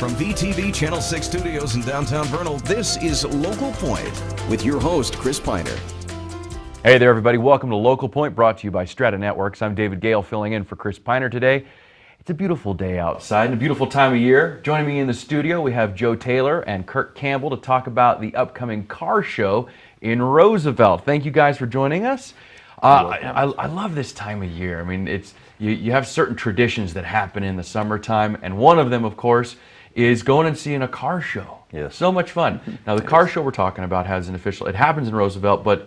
From VTV Channel 6 Studios in downtown Vernal, this is Local Point with your host, Chris Piner. Hey there, everybody. Welcome to Local Point, brought to you by Strata Networks. I'm David Gale, filling in for Chris Piner today. It's a beautiful day outside and a beautiful time of year. Joining me in the studio, we have Joe Taylor and Kirk Campbell to talk about the upcoming car show in Roosevelt. Thank you guys for joining us. I love this time of year. I mean, you have certain traditions that happen in the summertime, and one of them, of course, is going and seeing a car show. Yes. So much fun. Now, the car show we're talking about has an official, it happens in Roosevelt, but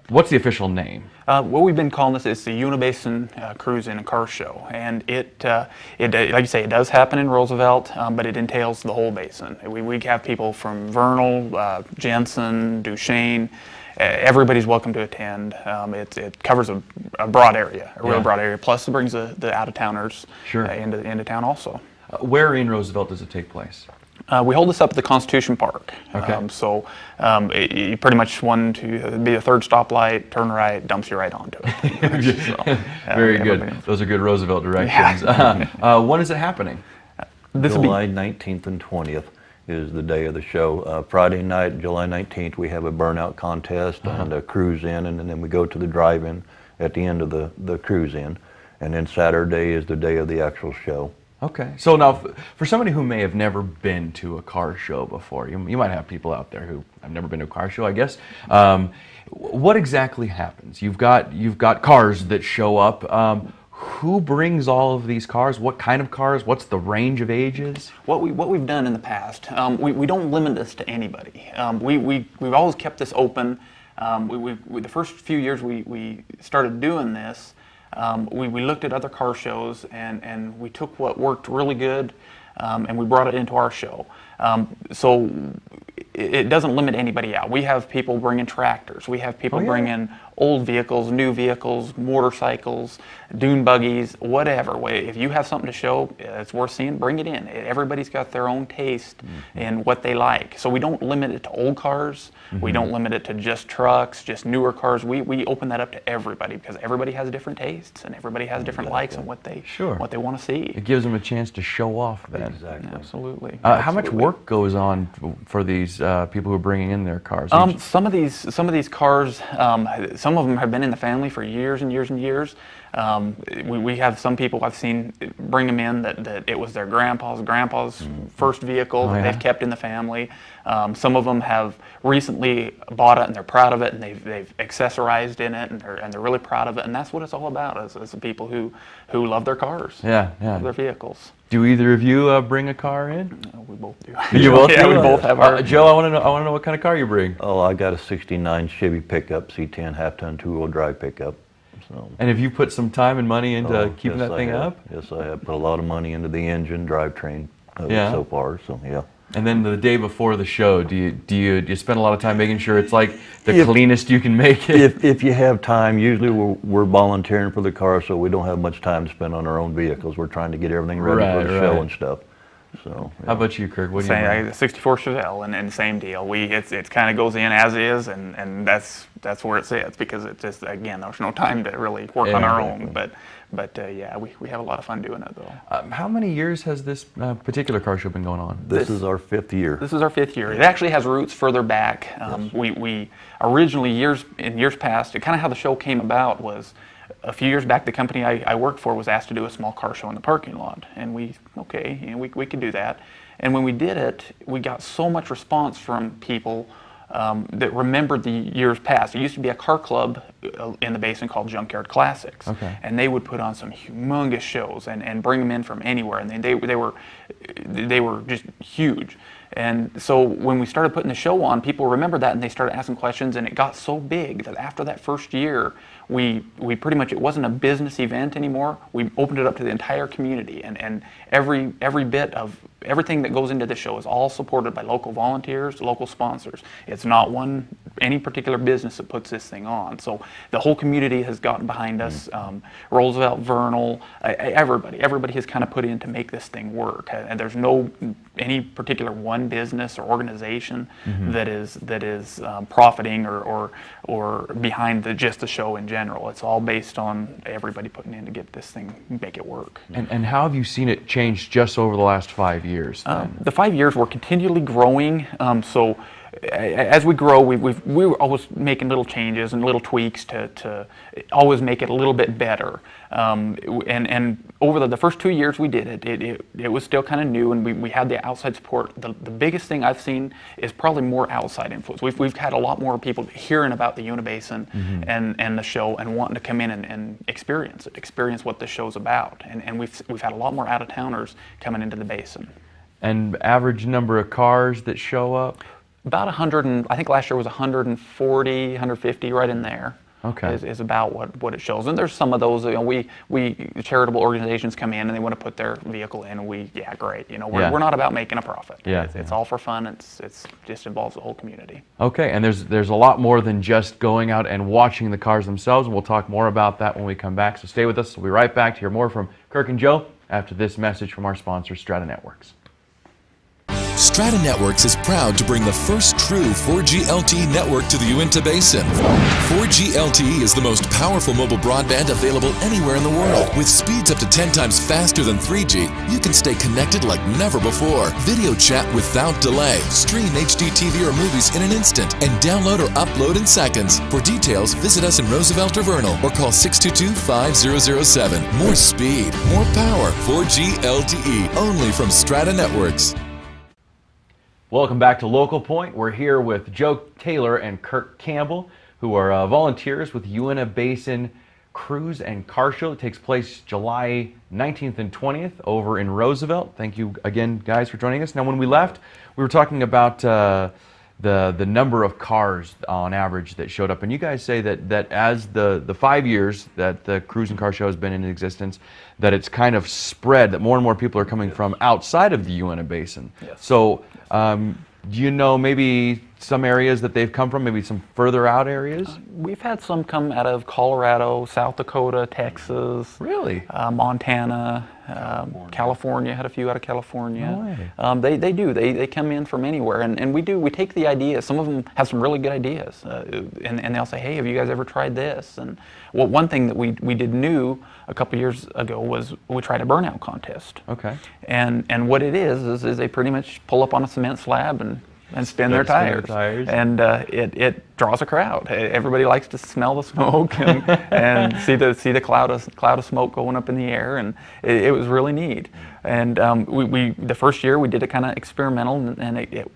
what's the official name? What we've been calling this is the Unibasin Cruise-In and Car Show, and it like you say, it does happen in Roosevelt, but it entails the whole basin. We have people from Vernal, Jensen, Duchesne. Everybody's welcome to attend. It covers a broad area, a real broad area. Plus, it brings the out-of-towners into town also. Where in Roosevelt does it take place? We hold this up at the Constitution Park. Okay. You pretty much be a third stoplight, turn right, dumps you right onto it. Very good. Those are good Roosevelt directions. When is it happening? July 19th and 20th is the day of the show. Friday night, July 19th, we have a burnout contest and a cruise-in, and then we go to the drive-in at the end of the cruise-in. And then Saturday is the day of the actual show. Okay. So now, for somebody who may have never been to a car show before, you might have people out there who have never been to a car show, I guess. What exactly happens? You've got cars that show up. Who brings all of these cars? What kind of cars? What's the range of ages? What we've done in the past, we don't limit this to anybody. We've always kept this open. The first few years we started doing this, we looked at other car shows and we took what worked really good and we brought it into our show. So it doesn't limit anybody out. We have people bringing tractors. We have people bringing old vehicles, new vehicles, motorcycles, dune buggies, whatever. If you have something to show, it's worth seeing, bring it in. Everybody's got their own taste in what they like. So we don't limit it to old cars. We don't limit it to just trucks, just newer cars. We open that up to everybody because everybody has different tastes and everybody has different likes and what they want to see. It gives them a chance to show off then. Exactly. Absolutely. How much work goes on for these people who are bringing in their cars? Some of these cars, some of them have been in the family for years and years and years. We have some people I've seen bring them in that it was their grandpa's first vehicle that they've kept in the family. Some of them have recently bought it and they're proud of it and they've accessorized in it and they're really proud of it, and that's what it's all about is the people who love their cars, love their vehicles. Do either of you bring a car in? We both do. You both yeah, do? we both have our. Joe, I want to know what kind of car you bring. Oh, I got a '69 Chevy pickup, C10 half-ton two-wheel drive pickup. So. And have you put some time and money into keeping that thing up? Yes, I have put a lot of money into the engine, drivetrain so far. So yeah. And then the day before the show, do you spend a lot of time making sure it's like the cleanest you can make it? If you have time, usually we're volunteering for the car, so we don't have much time to spend on our own vehicles. We're trying to get everything ready for the show and stuff. So. Yeah. How about you, Kirk? What do you I got a '64 Chevelle, and same deal. It kind of goes in as is, and that's where it sits because it just, again, there's no time to really work on our own. But yeah, we have a lot of fun doing it though. How many years has this particular car show been going on? This is our 5th year. This is our 5th year. It actually has roots further back. We originally, in years past, kind of how the show came about was a few years back, the company I worked for was asked to do a small car show in the parking lot, and we could do that. And when we did it, we got so much response from people that remembered the years past. There used to be a car club in the basin called Junkyard Classics, and they would put on some humongous shows and bring them in from anywhere, and they were just huge. And so when we started putting the show on, people remembered that and they started asking questions, and it got so big that after that first year, we pretty much, it wasn't a business event anymore. We opened it up to the entire community, and every bit of everything that goes into the show is all supported by local volunteers, local sponsors. It's not one any particular business that puts this thing on. So the whole community has gotten behind us. Roosevelt, Vernal, everybody has kind of put in to make this thing work. And there's no any particular one business or organization that is profiting or behind just the show in general. It's all based on everybody putting in to get this thing, make it work. And how have you seen it change just over the last 5 years? The 5 years, we're continually growing. So as we grow, we're always making little changes and little tweaks to always make it a little bit better. And over the first 2 years we did it was still kind of new, and we had the outside support. The biggest thing I've seen is probably more outside influence. We've had a lot more people hearing about the Unibasin and the show and wanting to come in and experience what the show's about. And we've had a lot more out-of-towners coming into the basin. And average number of cars that show up? About 100, and I think last year was 140, 150, right in there. Okay. Is about what it shows. And there's some of those, we charitable organizations come in and they want to put their vehicle in, and great. We're not about making a profit. Yeah. It's all for fun. It's just involves the whole community. Okay, and there's a lot more than just going out and watching the cars themselves, and we'll talk more about that when we come back. So stay with us. We'll be right back to hear more from Kirk and Joe after this message from our sponsor, Strata Networks. Strata Networks is proud to bring the first true 4G LTE network to the Uinta Basin. 4G LTE is the most powerful mobile broadband available anywhere in the world. With speeds up to 10 times faster than 3G, you can stay connected like never before. Video chat without delay, stream HD TV or movies in an instant, and download or upload in seconds. For details, visit us in Roosevelt or Vernal or call 622-5007. More speed, more power. 4G LTE, only from Strata Networks. Welcome back to Local Point. We're here with Joe Taylor and Kirk Campbell, who are volunteers with Uinta Basin Cruise and Car Show. It takes place July 19th and 20th over in Roosevelt. Thank you again, guys, for joining us. Now, when we left, we were talking about the number of cars on average that showed up, and you guys say that as the 5 years that the Cruise and Car Show has been in existence, that it's kind of spread, that more and more people are coming from outside of the Uinta Basin. Yes. So do you know maybe some areas that they've come from, maybe some further out areas? We've had some come out of Colorado, South Dakota, Texas. Really? Montana, California, had a few out of California. No way. They come in from anywhere, and we take the ideas. Some of them have some really good ideas, and they'll say, hey, have you guys ever tried this? And one thing that we did new a couple years ago was we tried a burnout contest. Okay. And what it is they pretty much pull up on a cement slab and spin their tires. And it draws a crowd. Everybody likes to smell the smoke and see the cloud of smoke going up in the air, and it was really neat. And we the first year we did it kind of experimental, and it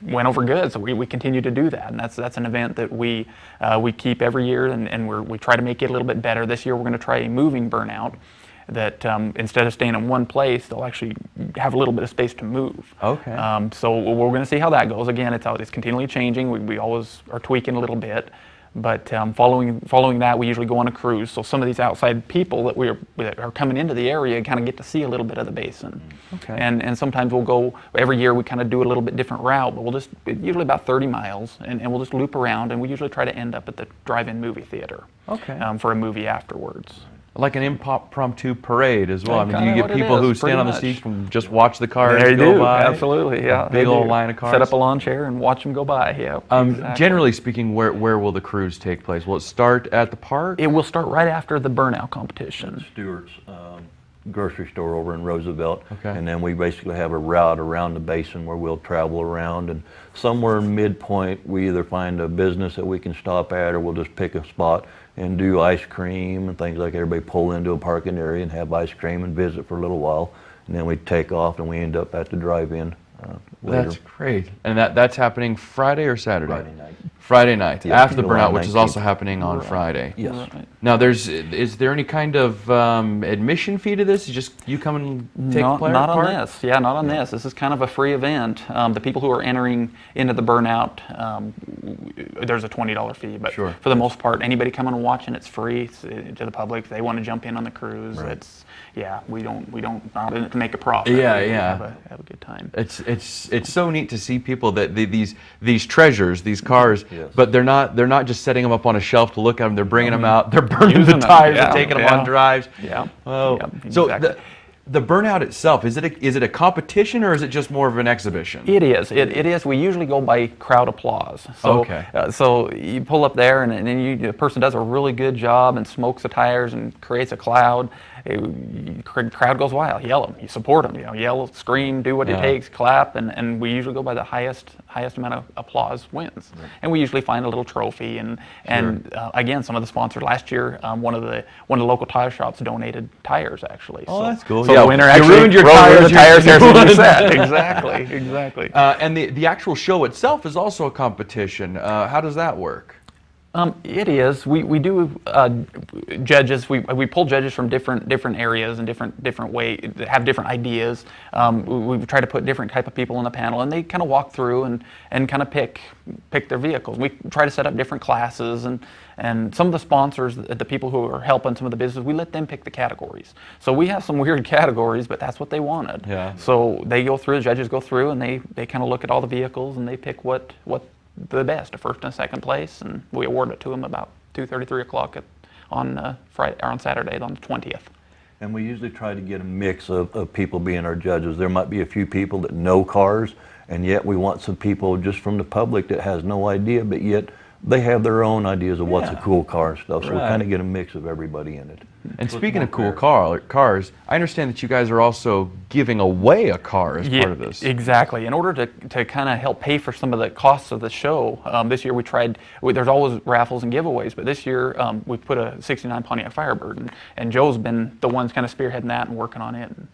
went over good. So we continue to do that, and that's an event that we keep every year, and we try to make it a little bit better. This year we're going to try a moving burnout. That instead of staying in one place, they'll actually have a little bit of space to move. Okay. So we're going to see how that goes. Again, it's continually changing. We always are tweaking a little bit, but following that, we usually go on a cruise. So some of these outside people that are coming into the area kind of get to see a little bit of the basin. Okay. And sometimes we'll go every year. We kind of do a little bit different route, but usually about 30 miles, and we'll just loop around, and we usually try to end up at the drive-in movie theater. Okay. For a movie afterwards. Like an impromptu parade as well. I mean, do Kinda you what get it people who is, stand on the pretty seats and just watch the cars They go do, by? absolutely, yeah. Big old line of cars. Set up a lawn chair and watch them go by, yeah. Exactly. Generally speaking, where will the cruise take place? Will it start at the park? It will start right after the burnout competition. Stewart's grocery store over in Roosevelt. Okay. And then we basically have a route around the basin where we'll travel around, and somewhere in midpoint we either find a business that we can stop at, or we'll just pick a spot and do ice cream and things like everybody pull into a parking area and have ice cream and visit for a little while, and then we take off and we end up at the drive-in later. That's great. And that's happening Friday or Saturday? Friday night. Friday night, Yeah, after the July burnout, which is also 19th. happening on Friday. Yes. Right. Now, is there any kind of admission fee to this? Just you come and take Not part? on this. Yeah, not on this. This is kind of a free event. The people who are entering into the burnout, there's a $20 fee, but Sure. for the most part, anybody coming and watching, it's free to the public. If they want to jump in on the cruise, Right. we don't not in it to make a profit. Yeah, We yeah. have have a good time. It's so neat to see people that these treasures, these cars, Yes. but they're not just setting them up on a shelf to look at them. They're bringing them out. They're burning the Using them, tires yeah, and taking them yeah. on drives. Yeah. Oh, Yeah, so exactly. the burnout itself, is it a competition or is it just more of an exhibition? It is. It is. We usually go by crowd applause. So, Okay. So you pull up there, and then the person does a really good job and smokes the tires and creates a cloud. Crowd goes wild. Yell them. You support them. Yell, scream, do what it takes, clap, and we usually go by the highest amount of applause wins. Right. And we usually find a little trophy. And again, some of the sponsors last year, one of the local tire shops donated tires actually. Oh, so, that's cool. So Yeah, the winner you actually ruined your rode tires, the tires you're here, so you doing set. Exactly. And the actual show itself is also a competition. How does that work? It is. We do judges. We pull judges from different areas and different ways that have different ideas. We try to put different type of people in the panel, and they kind of walk through and kind of pick their vehicles. We try to set up different classes, and some of the sponsors, the people who are helping some of the businesses, we let them pick the categories. So we have some weird categories, but that's what they wanted. Yeah. So they go through. The judges go through, and they kind of look at all the vehicles, and they pick what the best, a first and second place, and we award it to them about 2:30, 3 o'clock on Friday or on Saturday on the 20th. And we usually try to get a mix of people being our judges. There might be a few people that know cars, and yet we want some people just from the public that has no idea, but yet they have their own ideas of what's a cool car and stuff. So we kind of get a mix of everybody in it. And speaking of cool cars, I understand that you guys are also giving away a car as part of this. Exactly. In order to kind of help pay for some of the costs of the show, this year there's always raffles and giveaways, but this year we put a '69 Pontiac Firebird, and Joe's been the ones kind of spearheading that and working on it. And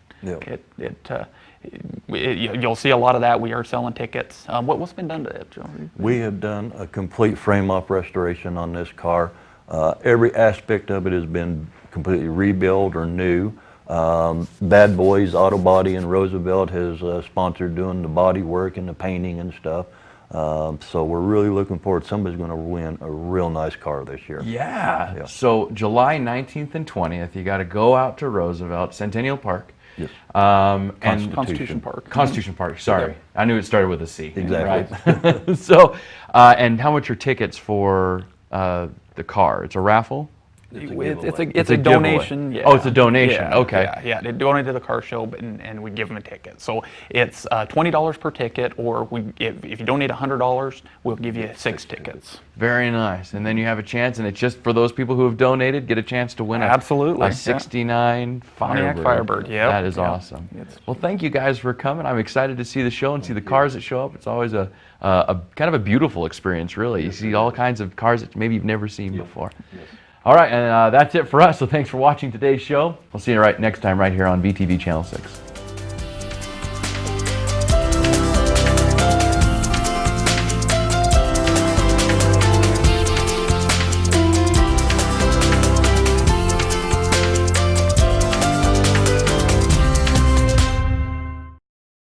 you'll see a lot of that. We are selling tickets. What's been done to it, Joe? We have done a complete frame-up restoration on this car. Every aspect of it has been completely rebuilt or new. Bad Boys Auto Body in Roosevelt has sponsored doing the body work and the painting and stuff. So we're really looking forward. Somebody's going to win a real nice car this year. Yeah. So July 19th and 20th, you got to go out to Roosevelt, Centennial Park. Yes. And Constitution Park. Constitution Park, sorry. I knew it started with a C. Exactly. Right? So, and how much are tickets for the car? It's a raffle? It's a donation. Yeah. Oh, it's a donation. Yeah, okay. Yeah. They donate to the car show, and we give them a ticket. So it's $20 per ticket, or if you donate $100, we'll give you 6 tickets. Very nice. And then you have a chance, and it's just for those people who have donated, get a chance to win a '69 Pontiac Firebird. Yeah, that is awesome. Well, thank you guys for coming. I'm excited to see the show and see the cars that show up. It's always a kind of a beautiful experience, really. You see all kinds of cars that maybe you've never seen before. All right, and that's it for us. So thanks for watching today's show. We'll see you next time right here on VTV Channel 6.